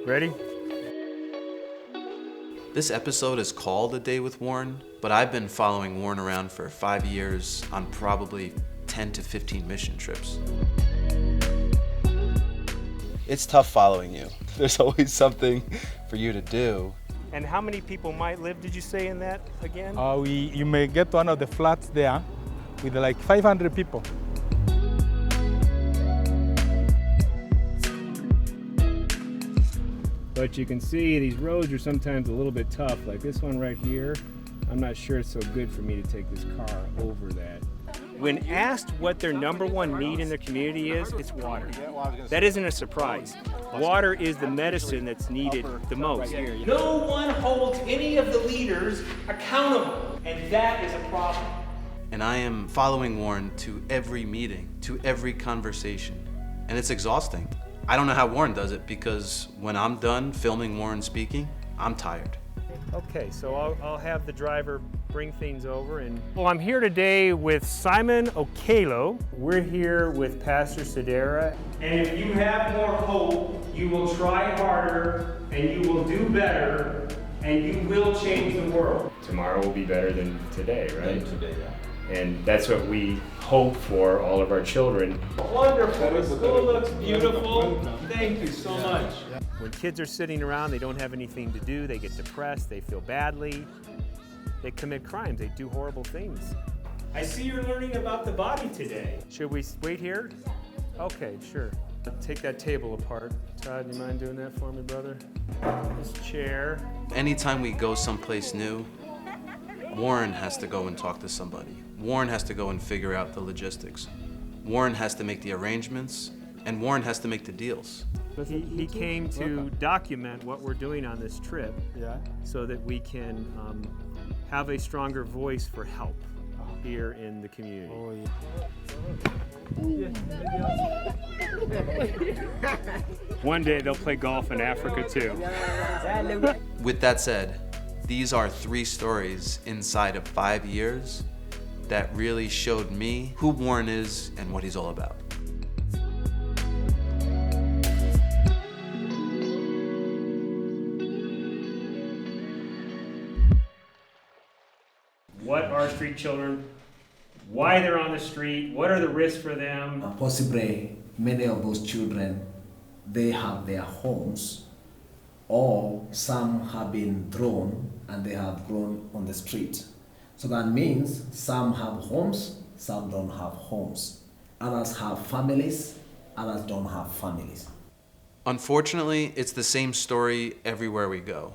Ready? This episode is called A Day with Warren, but I've been following Warren around for 5 years on probably 10 to 15 mission trips. It's tough following you. There's always something for you to do. And how many people might live, did you say, in that again? You may get one of the flats there with like 500 people. But you can see these roads are sometimes a little bit tough. Like this one right here, I'm not sure it's so good for me to take this car over that. When asked what their number one need in their community is, it's water. That isn't a surprise. Water is the medicine that's needed the most. No one holds any of the leaders accountable, and that is a problem. And I am following Warren to every meeting, to every conversation. And it's exhausting. I don't know how Warren does it because when I'm done filming Warren speaking, I'm tired. Okay, so I'll have the driver bring things over. Well, I'm here today with Simon Okelo. We're here with Pastor Sedera. And if you have more hope, you will try harder, and you will do better, and you will change the world. Tomorrow will be better than today, right? Today, yeah. And that's what we hope for all of our children. Wonderful, the school looks beautiful. Thank you so much. When kids are sitting around, they don't have anything to do, they get depressed, they feel badly, they commit crimes, they do horrible things. I see you're learning about the body today. Should we wait here? Okay, sure. Take that table apart. Todd, you mind doing that for me, brother? This chair. Anytime we go someplace new, Warren has to go and talk to somebody. Warren has to go and figure out the logistics. Warren has to make the arrangements, and Warren has to make the deals. He came to document what we're doing on this trip, so that we can have a stronger voice for help here in the community. One day they'll play golf in Africa too. With that said, these are 3 stories inside of 5 years that really showed me who Warren is and what he's all about. What are street children? Why they're on the street? What are the risks for them? Possibly many of those children, they have their homes, or some have been thrown and they have grown on the street. So that means some have homes, some don't have homes. Others have families, others don't have families. Unfortunately, it's the same story everywhere we go.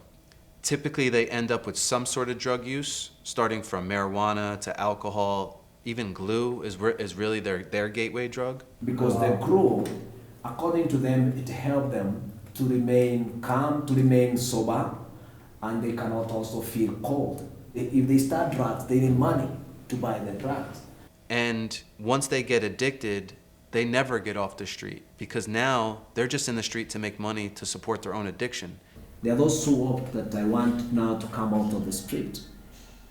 Typically, they end up with some sort of drug use, starting from marijuana to alcohol. Even glue is really their gateway drug. Because the glue, according to them, it helps them to remain calm, to remain sober, and they cannot also feel cold. If they start drugs, they need money to buy the drugs. And once they get addicted, they never get off the street because now they're just in the street to make money to support their own addiction. There are those who hope that I want now to come out of the street.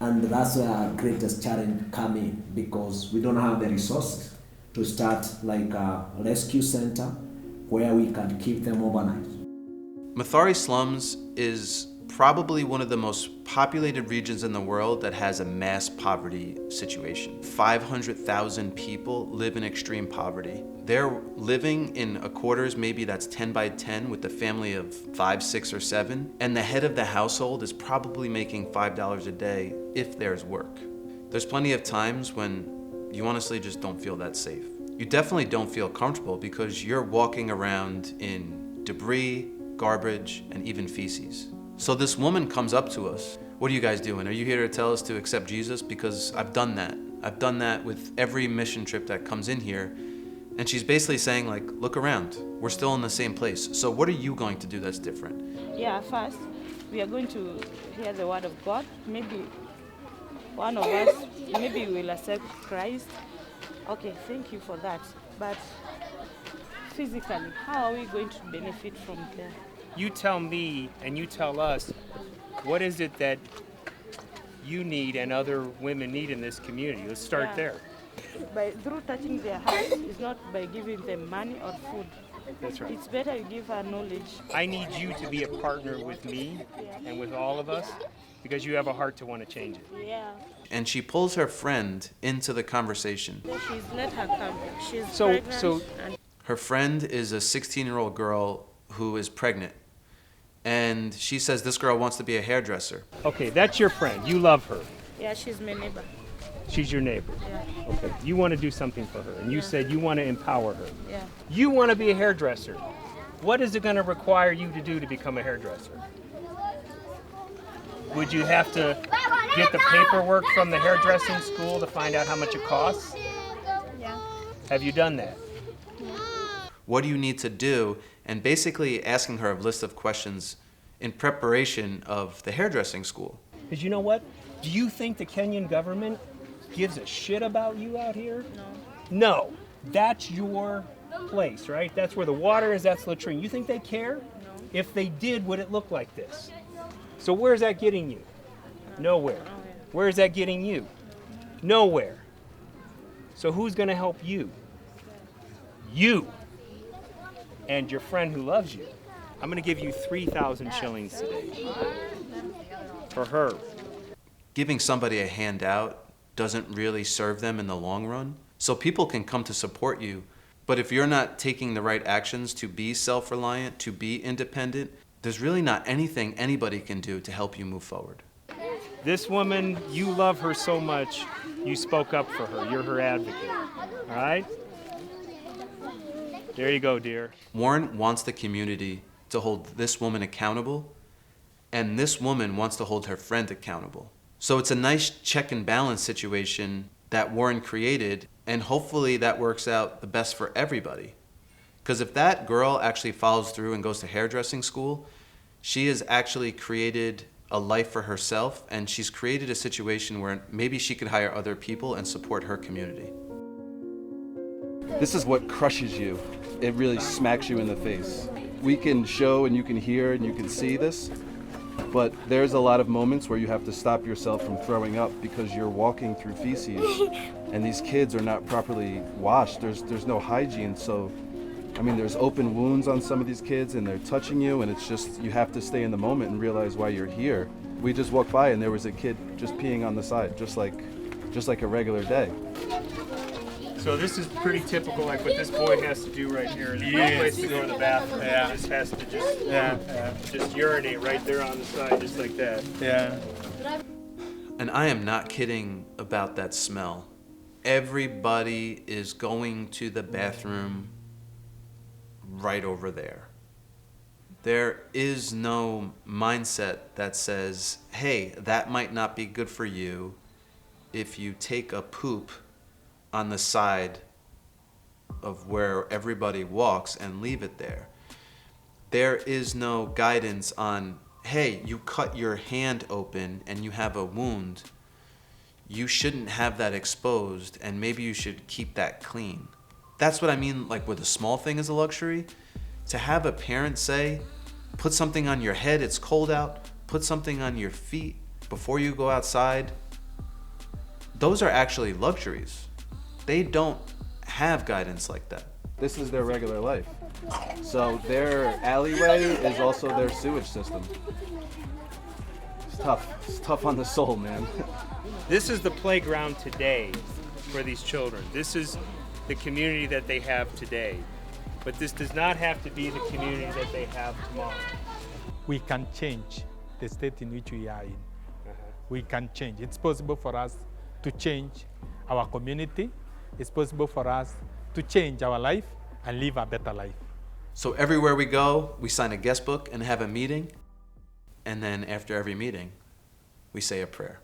And that's where our greatest challenge comes in, because we don't have the resources to start like a rescue center where we can keep them overnight. Mathare slums is probably one of the most populated regions in the world that has a mass poverty situation. 500,000 people live in extreme poverty. They're living in a quarters, maybe that's 10 by 10 with a family of 5, 6, or 7. And the head of the household is probably making $5 a day if there's work. There's plenty of times when you honestly just don't feel that safe. You definitely don't feel comfortable because you're walking around in debris, garbage, and even feces. So this woman comes up to us. What are you guys doing? Are you here to tell us to accept Jesus? Because I've done that. I've done that with every mission trip that comes in here. And she's basically saying, like, look around. We're still in the same place. So what are you going to do that's different? Yeah, first, we are going to hear the word of God. Maybe one of us, maybe will accept Christ. Okay, thank you for that. But physically, how are we going to benefit from there? You tell me and you tell us, what is it that you need and other women need in this community? Let's start there. Through touching their hearts, it's not by giving them money or food. That's right. It's better you give her knowledge. I need you to be a partner with me and with all of us because you have a heart to want to change it. Yeah. And she pulls her friend into the conversation. She's let her come. She's So- pregnant. so- and Her friend is a 16-year-old girl who is pregnant. And she says this girl wants to be a hairdresser. Okay, that's your friend. You love her. yeah, she's my neighbor. She's your neighbor. Yeah. Okay. You want to do something for her, and you said you want to empower her. Yeah. You want to be a hairdresser. What is it going to require you to do to become a hairdresser? Would you have to get the paperwork from the hairdressing school to find out how much it costs? Yeah. Have you done that? What do you need to do? And basically asking her a list of questions in preparation of the hairdressing school. Because you know what? Do you think the Kenyan government gives a shit about you out here? No. No. That's your place, right? That's where the water is, that's latrine. You think they care? No. If they did, would it look like this? So where's that getting you? Nowhere. Where's that getting you? Nowhere. So who's going to help you? You. And your friend who loves you. I'm going to give you 3,000 shillings today. For her. Giving somebody a handout doesn't really serve them in the long run. So people can come to support you, but if you're not taking the right actions to be self-reliant, to be independent, there's really not anything anybody can do to help you move forward. This woman, you love her so much, you spoke up for her. You're her advocate. All right? There you go, dear. Warren wants the community to hold this woman accountable, and this woman wants to hold her friend accountable. So it's a nice check and balance situation that Warren created, and hopefully that works out the best for everybody. Because if that girl actually follows through and goes to hairdressing school, she has actually created a life for herself, and she's created a situation where maybe she could hire other people and support her community. This is what crushes you. It really smacks you in the face. We can show and you can hear and you can see this, but there's a lot of moments where you have to stop yourself from throwing up because you're walking through feces and these kids are not properly washed. There's no hygiene, so I mean there's open wounds on some of these kids and they're touching you, and it's just, you have to stay in the moment and realize why you're here. We just walked by and there was a kid just peeing on the side, just like a regular day. So this is pretty typical, like what this boy has to do right here. There's no place to go to the bathroom. Yeah. He just has to just urinate right there on the side, just like that. Yeah. And I am not kidding about that smell. Everybody is going to the bathroom right over there. There is no mindset that says, hey, that might not be good for you if you take a poop on the side of where everybody walks and leave it there. There is no guidance on, hey, you cut your hand open and you have a wound. You shouldn't have that exposed, and maybe you should keep that clean. That's what I mean, like with a small thing is a luxury. To have a parent say, put something on your head, it's cold out, put something on your feet before you go outside. Those are actually luxuries. They don't have guidance like that. This is their regular life. So their alleyway is also their sewage system. It's tough. It's tough on the soul, man. This is the playground today for these children. This is the community that they have today. But this does not have to be the community that they have tomorrow. We can change the state in which we are in. We can change. It's possible for us to change our community. It's possible for us to change our life and live a better life. So everywhere we go, we sign a guest book and have a meeting. And then after every meeting, we say a prayer.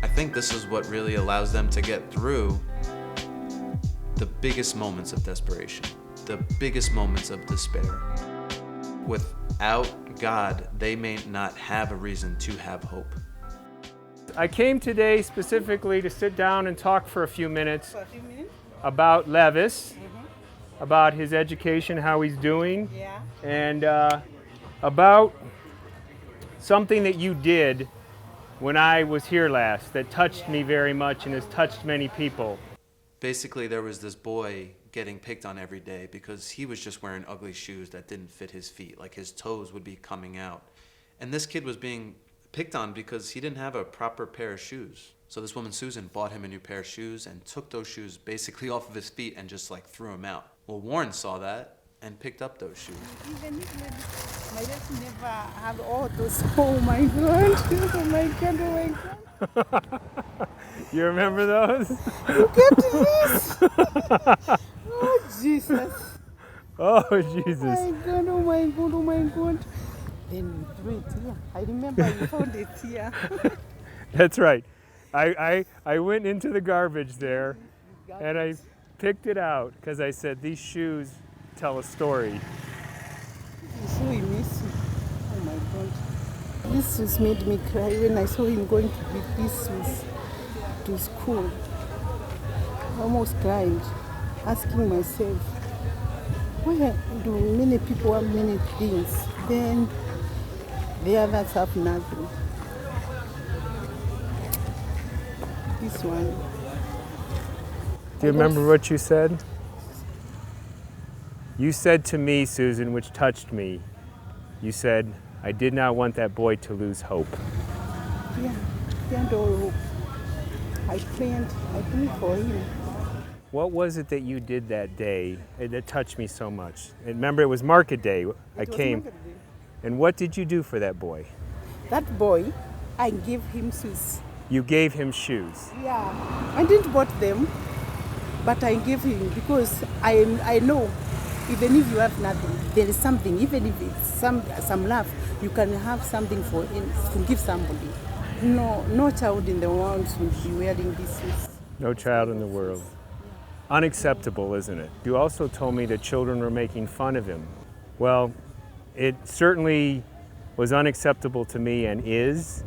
I think this is what really allows them to get through the biggest moments of desperation, the biggest moments of despair. Without God, they may not have a reason to have hope. I came today specifically to sit down and talk for a few minutes about Levis, about his education, how he's doing, and about something that you did when I was here last that touched me very much and has touched many people. Basically, there was this boy getting picked on every day because he was just wearing ugly shoes that didn't fit his feet, like his toes would be coming out. And this kid was being picked on because he didn't have a proper pair of shoes. So this woman, Susan, bought him a new pair of shoes and took those shoes basically off of his feet and just like threw them out. Well, Warren saw that and picked up those shoes. Even if my dad never have all those. Oh my God! Oh my God! Oh my God! You remember those? Look at this! Oh Jesus! Oh Jesus! Oh my God! Oh my God! Oh my God! Then we threw it here. I remember you found it here. That's right. I went into the garbage there and I picked it out because I said these shoes tell a story. So messy. Oh my God! This just made me cry when I saw him going with these shoes to school. I almost cried, asking myself, why do many people have many things, then the others have nothing? This one. Do you remember what you said? You said to me, Susan, which touched me, you said, I did not want that boy to lose hope. Yeah, and all hope. I prayed for him. What was it that you did that day that touched me so much? And remember, it was market day. I came. And what did you do for that boy? That boy, I gave him shoes. You gave him shoes. Yeah, I didn't bought them, but I gave him because I know even if you have nothing, there is something. Even if it's some love, you can have something to give somebody. No child in the world should be wearing these shoes. No child in the world. Unacceptable, isn't it? You also told me that children were making fun of him. Well, it certainly was unacceptable to me and is,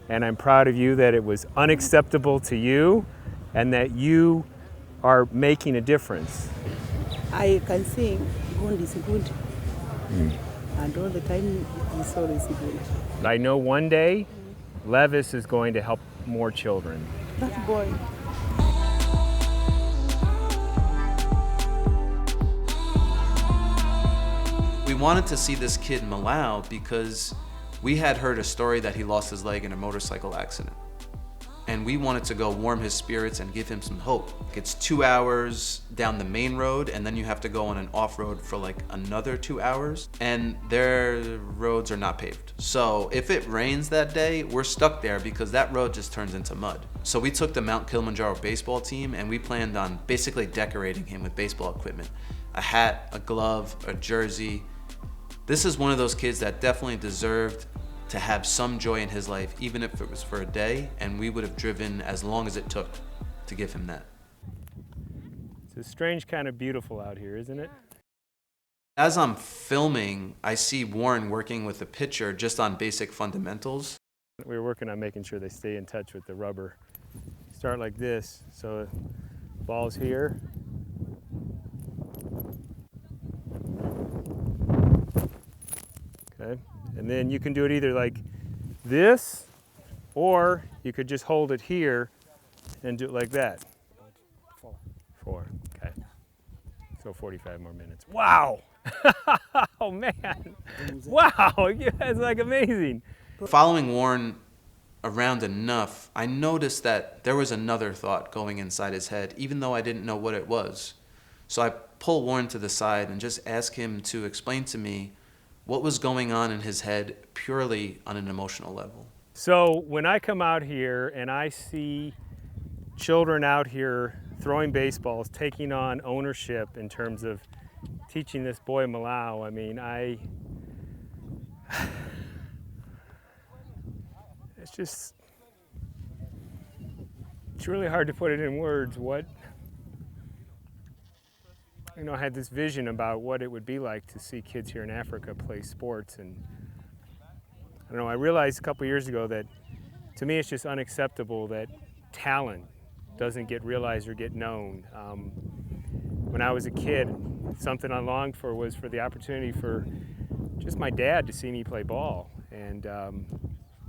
and I'm proud of you that it was unacceptable to you and that you are making a difference. I can say God is good, and all the time He's always good. I know one day Levis is going to help more children. That boy. We wanted to see this kid Malau because we had heard a story that he lost his leg in a motorcycle accident. And we wanted to go warm his spirits and give him some hope. It's 2 hours down the main road, and then you have to go on an off-road for like another 2 hours, and their roads are not paved. So if it rains that day, we're stuck there because that road just turns into mud. So we took the Mount Kilimanjaro baseball team and we planned on basically decorating him with baseball equipment. A hat, a glove, a jersey. This is one of those kids that definitely deserved to have some joy in his life, even if it was for a day, and we would have driven as long as it took to give him that. It's a strange kind of beautiful out here, isn't it? As I'm filming, I see Warren working with a pitcher just on basic fundamentals. We were working on making sure they stay in touch with the rubber. Start like this, so ball's here. Okay, and then you can do it either like this, or you could just hold it here and do it like that. 4, okay. So 45 more minutes. Wow! Oh man! Wow, that's like amazing. Following Warren around enough, I noticed that there was another thought going inside his head, even though I didn't know what it was. So I pull Warren to the side and just ask him to explain to me what was going on in his head purely on an emotional level. So when I come out here and I see children out here throwing baseballs, taking on ownership in terms of teaching this boy Malau, I mean, it's really hard to put it in words. you know, I had this vision about what it would be like to see kids here in Africa play sports. And I don't know, I realized a couple years ago that to me it's just unacceptable that talent doesn't get realized or get known. When I was a kid, something I longed for was for the opportunity for just my dad to see me play ball. And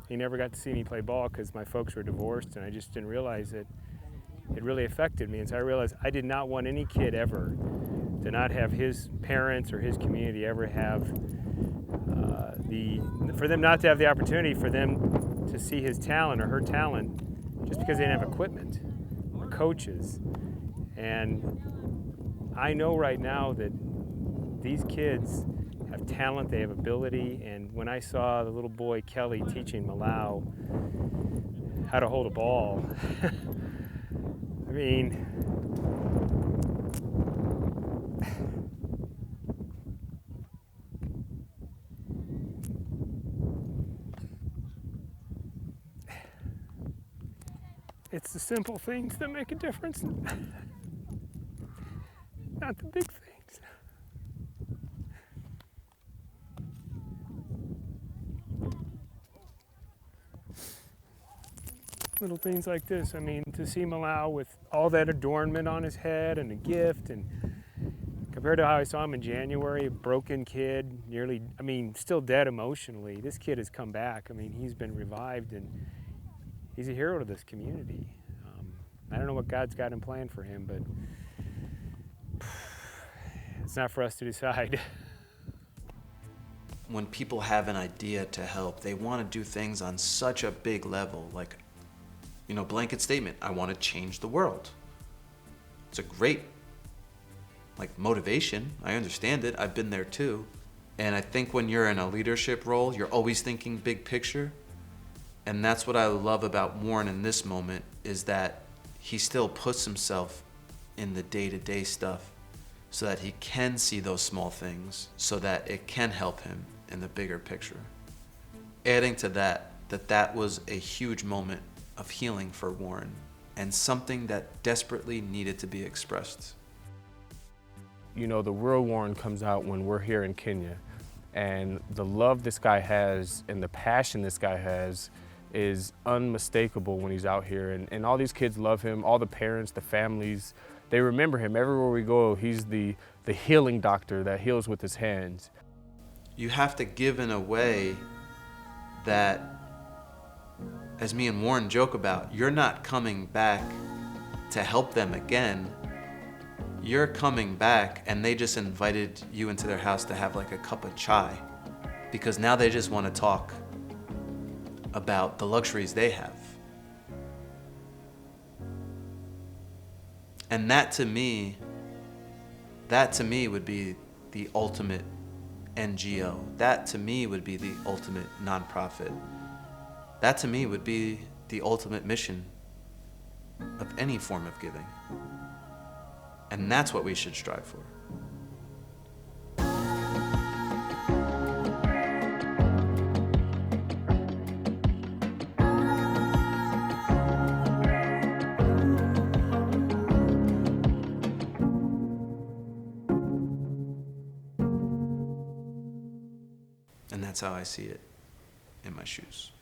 he never got to see me play ball because my folks were divorced, and I just didn't realize that it really affected me. And so I realized I did not want any kid ever to not have his parents or his community ever have for them not to have the opportunity for them to see his talent or her talent just because they didn't have equipment or coaches. And I know right now that these kids have talent, they have ability, and when I saw the little boy Kelly teaching Malau how to hold a ball, I mean, it's the simple things that make a difference, not the big things. Little things like this. I mean, to see Malau with all that adornment on his head and a gift, and compared to how I saw him in January, a broken kid, still dead emotionally, this kid has come back. I mean, he's been revived, and he's a hero to this community. I don't know what God's got in plan for him, but it's not for us to decide. When people have an idea to help, they want to do things on such a big level, like, you know, blanket statement, I want to change the world. It's a great, motivation. I understand it. I've been there too. And I think when you're in a leadership role, you're always thinking big picture. And that's what I love about Warren in this moment, is that he still puts himself in the day-to-day stuff so that he can see those small things, so that it can help him in the bigger picture. Adding to that was a huge moment of healing for Warren, and something that desperately needed to be expressed. You know, the real Warren comes out when we're here in Kenya, and the love this guy has and the passion this guy has is unmistakable when he's out here, and all these kids love him, all the parents, the families, they remember him. Everywhere we go, he's the healing doctor that heals with his hands. You have to give in a way that, as me and Warren joke about, you're not coming back to help them again. You're coming back and they just invited you into their house to have like a cup of chai, because now they just want to talk about the luxuries they have. And that to me would be the ultimate NGO. That to me would be the ultimate nonprofit. That to me would be the ultimate mission of any form of giving. And that's what we should strive for. And that's how I see it in my shoes.